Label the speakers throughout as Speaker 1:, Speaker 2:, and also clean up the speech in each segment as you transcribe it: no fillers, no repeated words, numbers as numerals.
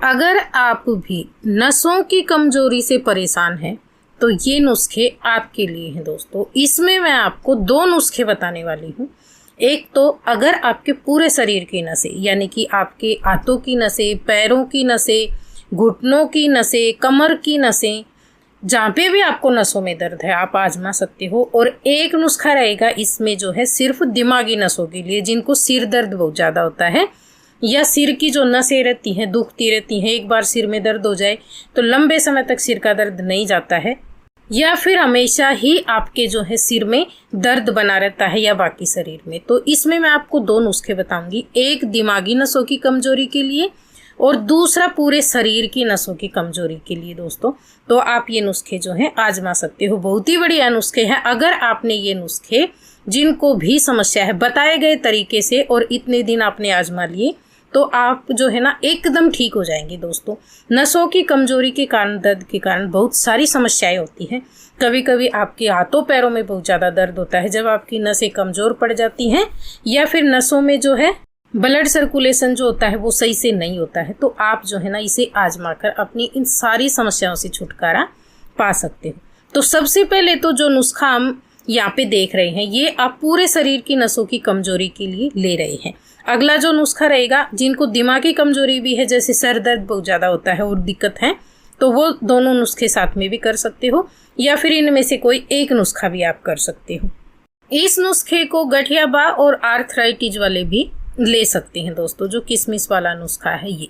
Speaker 1: अगर आप भी नसों की कमजोरी से परेशान हैं तो ये नुस्खे आपके लिए हैं दोस्तों। इसमें मैं आपको 2 नुस्खे बताने वाली हूँ। एक तो अगर आपके पूरे शरीर की नसें यानी कि आपके हाथों की नसें, पैरों की नसें, घुटनों की नसें, कमर की नसें, जहाँ पे भी आपको नसों में दर्द है आप आजमा सकते हो। और एक नुस्खा रहेगा इसमें जो है सिर्फ दिमागी नसों के लिए, जिनको सिर दर्द बहुत ज़्यादा होता है या सिर की जो नसें रहती हैं दुखती रहती हैं, एक बार सिर में दर्द हो जाए तो लंबे समय तक सिर का दर्द नहीं जाता है, या फिर हमेशा ही आपके जो है सिर में दर्द बना रहता है या बाकी शरीर में। तो इसमें मैं आपको 2 नुस्खे बताऊंगी, एक दिमागी नसों की कमजोरी के लिए और दूसरा पूरे शरीर की नसों की कमजोरी के लिए दोस्तों। तो आप ये नुस्खे जो हैं आजमा सकते हो, बहुत ही बढ़िया नुस्खे हैं। अगर आपने ये नुस्खे जिनको भी समस्या है बताए गए तरीके से और इतने दिन आपने आजमा लिए तो आप जो है ना एकदम ठीक हो जाएंगे दोस्तों। नसों की कमजोरी के कारण, दर्द के कारण बहुत सारी समस्याएं होती हैं। कभी कभी आपके हाथों पैरों में बहुत ज़्यादा दर्द होता है जब आपकी नसें कमज़ोर पड़ जाती हैं, या फिर नसों में जो है ब्लड सर्कुलेशन जो होता है वो सही से नहीं होता है। तो आप जो है ना इसे आजमा कर अपनी इन सारी समस्याओं से छुटकारा पा सकते हो। तो सबसे पहले तो जो नुस्खा हम यहाँ पे देख रहे हैं ये आप पूरे शरीर की नसों की कमजोरी के लिए ले रहे हैं। अगला जो नुस्खा रहेगा जिनको दिमागी कमजोरी भी है, जैसे सर दर्द बहुत ज़्यादा होता है और दिक्कत है, तो वो दोनों नुस्खे साथ में भी कर सकते हो, या फिर इनमें से कोई एक नुस्खा भी आप कर सकते हो। इस नुस्खे को गठियाबा और आर्थराइटिस वाले भी ले सकते हैं दोस्तों, जो किशमिश वाला नुस्खा है ये।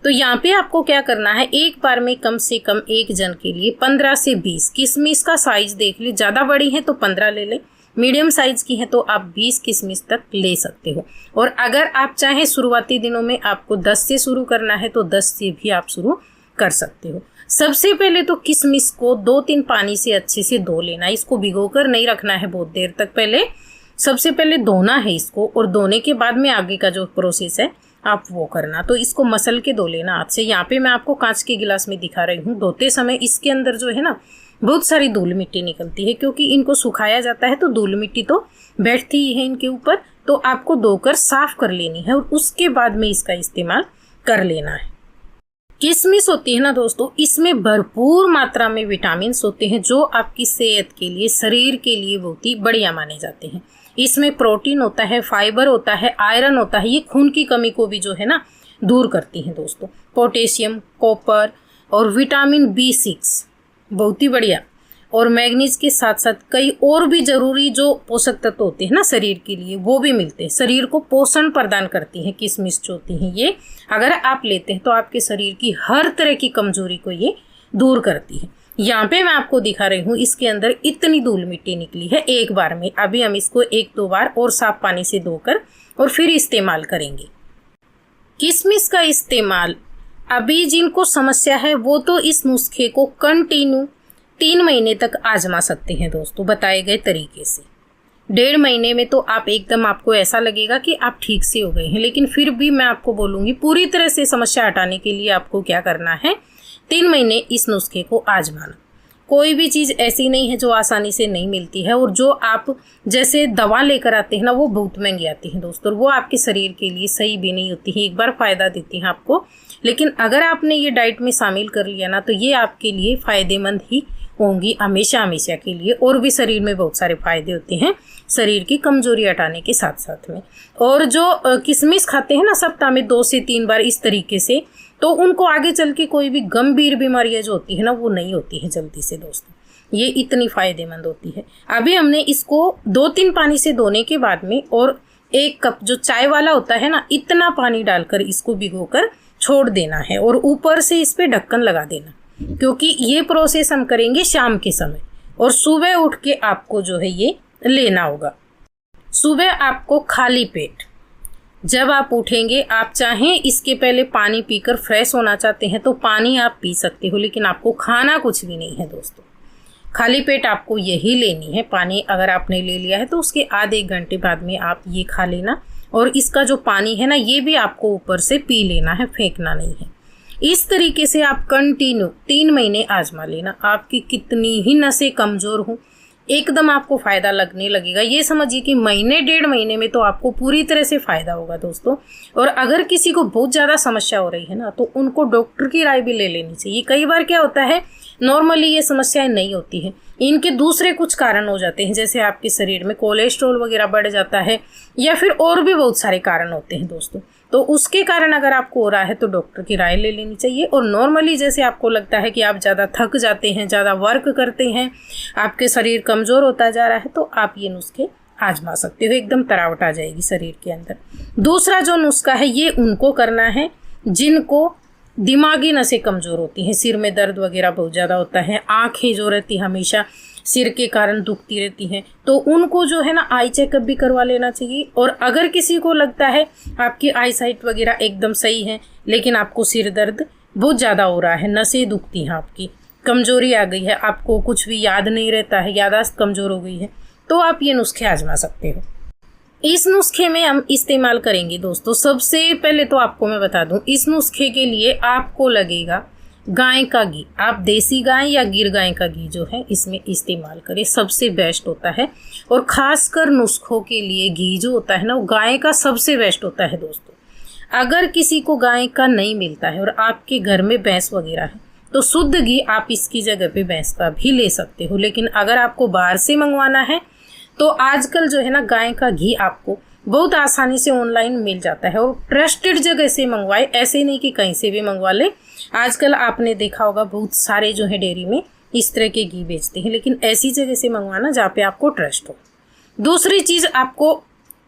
Speaker 1: तो यहाँ पे आपको क्या करना है, एक बार में कम से कम एक जन के लिए 15 से 20 किशमिश का साइज देख ली, ज़्यादा बड़ी है तो 15 ले लें, मीडियम साइज की है तो आप 20 किशमिश तक ले सकते हो। और अगर आप चाहें शुरुआती दिनों में आपको 10 से शुरू करना है तो 10 से भी आप शुरू कर सकते हो। सबसे पहले तो किशमिश को 2-3 पानी से अच्छे से धो लेना, इसको भिगोकर नहीं रखना है बहुत देर तक। पहले सबसे पहले धोना है इसको, और धोने के बाद में आगे का जो प्रोसेस है आप वो करना। तो इसको मसल के धो लेना हाथ से। यहाँ पे मैं आपको कांच के गिलास में दिखा रही हूँ। धोते समय इसके अंदर जो है ना बहुत सारी धूल मिट्टी निकलती है, क्योंकि इनको सुखाया जाता है तो धूल मिट्टी तो बैठती ही है इनके ऊपर। तो आपको धोकर साफ कर लेनी है और उसके बाद में इसका इस्तेमाल कर लेना है। किशमिश होती है ना दोस्तों, इसमें भरपूर मात्रा में विटामिन होते हैं जो आपकी सेहत के लिए, शरीर के लिए बहुत ही बढ़िया माने जाते हैं। इसमें प्रोटीन होता है, फाइबर होता है, आयरन होता है, ये खून की कमी को भी जो है ना दूर करती हैं दोस्तों। पोटेशियम, कॉपर और विटामिन B6 बहुत ही बढ़िया, और मैग्नीज के साथ साथ कई और भी जरूरी जो पोषक तत्व होते हैं ना शरीर के लिए वो भी मिलते हैं। शरीर को पोषण प्रदान करती हैं किशमिश जो होती हैं ये, अगर आप लेते हैं तो आपके शरीर की हर तरह की कमजोरी को ये दूर करती है। यहाँ पे मैं आपको दिखा रही हूँ, इसके अंदर इतनी धूल मिट्टी निकली है एक बार में। अभी हम इसको 1-2 बार और साफ पानी से धोकर और फिर इस्तेमाल करेंगे। किशमिश का इस्तेमाल अभी जिनको समस्या है वो तो इस नुस्खे को कंटिन्यू 3 महीने तक आजमा सकते हैं दोस्तों, बताए गए तरीके से। 1.5 महीने में तो आप एकदम, आपको ऐसा लगेगा कि आप ठीक से हो गए हैं। लेकिन फिर भी मैं आपको बोलूँगी पूरी तरह से समस्या हटाने के लिए आपको क्या करना है, 3 महीने इस नुस्खे को आजमाना। कोई भी चीज़ ऐसी नहीं है जो आसानी से नहीं मिलती है, और जो आप जैसे दवा लेकर आते हैं ना वो बहुत महंगी आती है दोस्तों, वो आपके शरीर के लिए सही भी नहीं होती है। एक बार फ़ायदा देती हैं आपको, लेकिन अगर आपने ये डाइट में शामिल कर लिया ना तो ये आपके लिए फ़ायदेमंद ही होंगी हमेशा हमेशा के लिए। और भी शरीर में बहुत सारे फायदे होते हैं शरीर की कमजोरी हटाने के साथ साथ में। और जो किशमिश खाते हैं ना सप्ताह में 2 से 3 बार इस तरीके से, तो उनको आगे चल के कोई भी गंभीर बीमारियां जो होती है ना वो नहीं होती है जल्दी से दोस्तों, ये इतनी फायदेमंद होती है। अभी हमने इसको 2-3 पानी से धोने के बाद में, और 1 कप जो चाय वाला होता है ना इतना पानी डालकर इसको भिगोकर छोड़ देना है, और ऊपर से इस पे ढक्कन लगा देना, क्योंकि ये प्रोसेस हम करेंगे शाम के समय। और सुबह उठ के आपको जो है ये लेना होगा। सुबह आपको खाली पेट जब आप उठेंगे, आप चाहें इसके पहले पानी पीकर फ्रेश होना चाहते हैं तो पानी आप पी सकते हो, लेकिन आपको खाना कुछ भी नहीं है दोस्तों। खाली पेट आपको यही लेनी है। पानी अगर आपने ले लिया है तो उसके आधे घंटे बाद में आप ये खा लेना, और इसका जो पानी है ना ये भी आपको ऊपर से पी लेना है, फेंकना नहीं है। इस तरीके से आप कंटिन्यू 3 महीने आजमा लेना। आपकी कितनी ही नसें कमज़ोर हों, एकदम आपको फ़ायदा लगने लगेगा। ये समझिए कि महीने 1.5 महीने में तो आपको पूरी तरह से फ़ायदा होगा दोस्तों। और अगर किसी को बहुत ज़्यादा समस्या हो रही है ना, तो उनको डॉक्टर की राय भी ले लेनी चाहिए। कई बार क्या होता है, नॉर्मली ये समस्याएं नहीं होती हैं, इनके दूसरे कुछ कारण हो जाते हैं, जैसे आपके शरीर में कोलेस्ट्रॉल वगैरह बढ़ जाता है या फिर और भी बहुत सारे कारण होते हैं दोस्तों। तो उसके कारण अगर आपको हो रहा है तो डॉक्टर की राय ले लेनी चाहिए। और नॉर्मली जैसे आपको लगता है कि आप ज़्यादा थक जाते हैं, ज़्यादा वर्क करते हैं, आपके शरीर कमज़ोर होता जा रहा है, तो आप ये नुस्खे आजमा सकते हो, एकदम तरावट आ जाएगी शरीर के अंदर। दूसरा जो नुस्खा है ये उनको करना है जिनको दिमागी नसें कमज़ोर होती हैं, सिर में दर्द वगैरह बहुत ज़्यादा होता है, आँखें जो रहती हमेशा सिर के कारण दुखती रहती हैं, तो उनको जो है ना आई चेकअप भी करवा लेना चाहिए। और अगर किसी को लगता है आपकी आई साइट वगैरह एकदम सही है लेकिन आपको सिर दर्द बहुत ज़्यादा हो रहा है, नसें दुखती हैं, आपकी कमज़ोरी आ गई है, आपको कुछ भी याद नहीं रहता है, याददाश्त कमज़ोर हो गई है, तो आप ये नुस्खे आजमा सकते हो। इस नुस्खे में हम इस्तेमाल करेंगे दोस्तों, सबसे पहले तो आपको मैं बता दूं, इस नुस्खे के लिए आपको लगेगा गाय का घी। आप देसी गाय या गिर गाय का घी जो है इसमें इस्तेमाल करें, सबसे बेस्ट होता है। और ख़ासकर नुस्खों के लिए घी जो होता है ना, वो गाय का सबसे बेस्ट होता है दोस्तों। अगर किसी को गाय का नहीं मिलता है और आपके घर में भैंस वगैरह है तो शुद्ध घी आप इसकी जगह पे भैंस का भी ले सकते हो। लेकिन अगर आपको बाहर से मंगवाना है तो आजकल जो है ना गाय का घी आपको बहुत आसानी से ऑनलाइन मिल जाता है। और ट्रस्टेड जगह से मंगवाए, ऐसे नहीं कि कहीं से भी मंगवा ले। आजकल आपने देखा होगा बहुत सारे जो है डेयरी में इस तरह के घी बेचते हैं, लेकिन ऐसी जगह से मंगवाना जहाँ पे आपको ट्रस्ट हो। दूसरी चीज़ आपको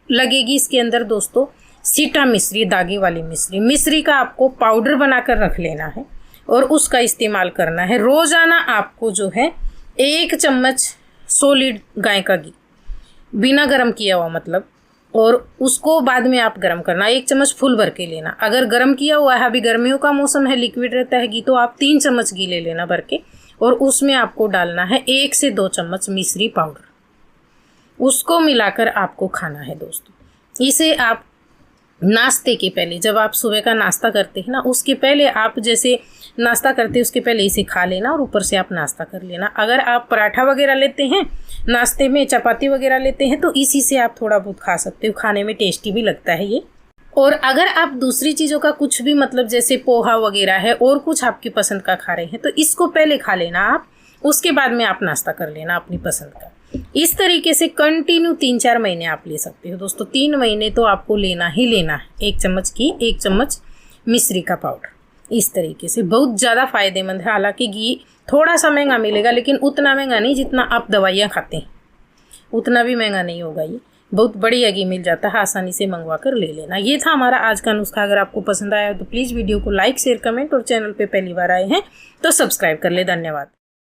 Speaker 1: लगेगी इसके अंदर दोस्तों, सीटा मिश्री, दागे वाली मिश्री। मिश्री का आपको पाउडर बनाकर रख लेना है और उसका इस्तेमाल करना है। रोज़ाना आपको जो है 1 चम्मच सॉलिड गाय का घी, बिना गर्म किया हुआ मतलब, और उसको बाद में आप गर्म करना, 1 चम्मच फुल भर के लेना। अगर गर्म किया हुआ है, अभी गर्मियों का मौसम है, लिक्विड रहता है घी, तो आप 3 चम्मच घी ले लेना भर के, और उसमें आपको डालना है 1 से 2 चम्मच मिश्री पाउडर। उसको मिलाकर आपको खाना है दोस्तों। इसे आप नाश्ते के पहले, जब आप सुबह का नाश्ता करते हैं ना, उसके पहले आप जैसे नाश्ता करते हैं उसके पहले इसे खा लेना और ऊपर से आप नाश्ता कर लेना। अगर आप पराठा वगैरह लेते हैं नाश्ते में, चपाती वगैरह लेते हैं, तो इसी से आप थोड़ा बहुत खा सकते हो, खाने में टेस्टी भी लगता है ये। और अगर आप दूसरी चीज़ों का कुछ भी मतलब जैसे पोहा वगैरह है और कुछ आपकी पसंद का खा रहे हैं, तो इसको पहले खा लेना आप, उसके बाद में आप नाश्ता कर लेना अपनी पसंद का। इस तरीके से कंटिन्यू 3-4 महीने आप ले सकते हो दोस्तों। 3 महीने तो आपको लेना ही लेना है। 1 चम्मच घी, 1 चम्मच मिश्री का पाउडर, इस तरीके से बहुत ज़्यादा फायदेमंद है। हालांकि घी थोड़ा सा महंगा मिलेगा, लेकिन उतना महंगा नहीं जितना आप दवाइयाँ खाते हैं, उतना भी महंगा नहीं होगा। ये बहुत बढ़िया घी मिल जाता है, आसानी से मंगवा कर ले लेना। ये था हमारा आज का नुस्खा। अगर आपको पसंद आया तो प्लीज़ वीडियो को लाइक, शेयर, कमेंट, और चैनल पे पहली बार आए हैं तो सब्सक्राइब कर ले। धन्यवाद।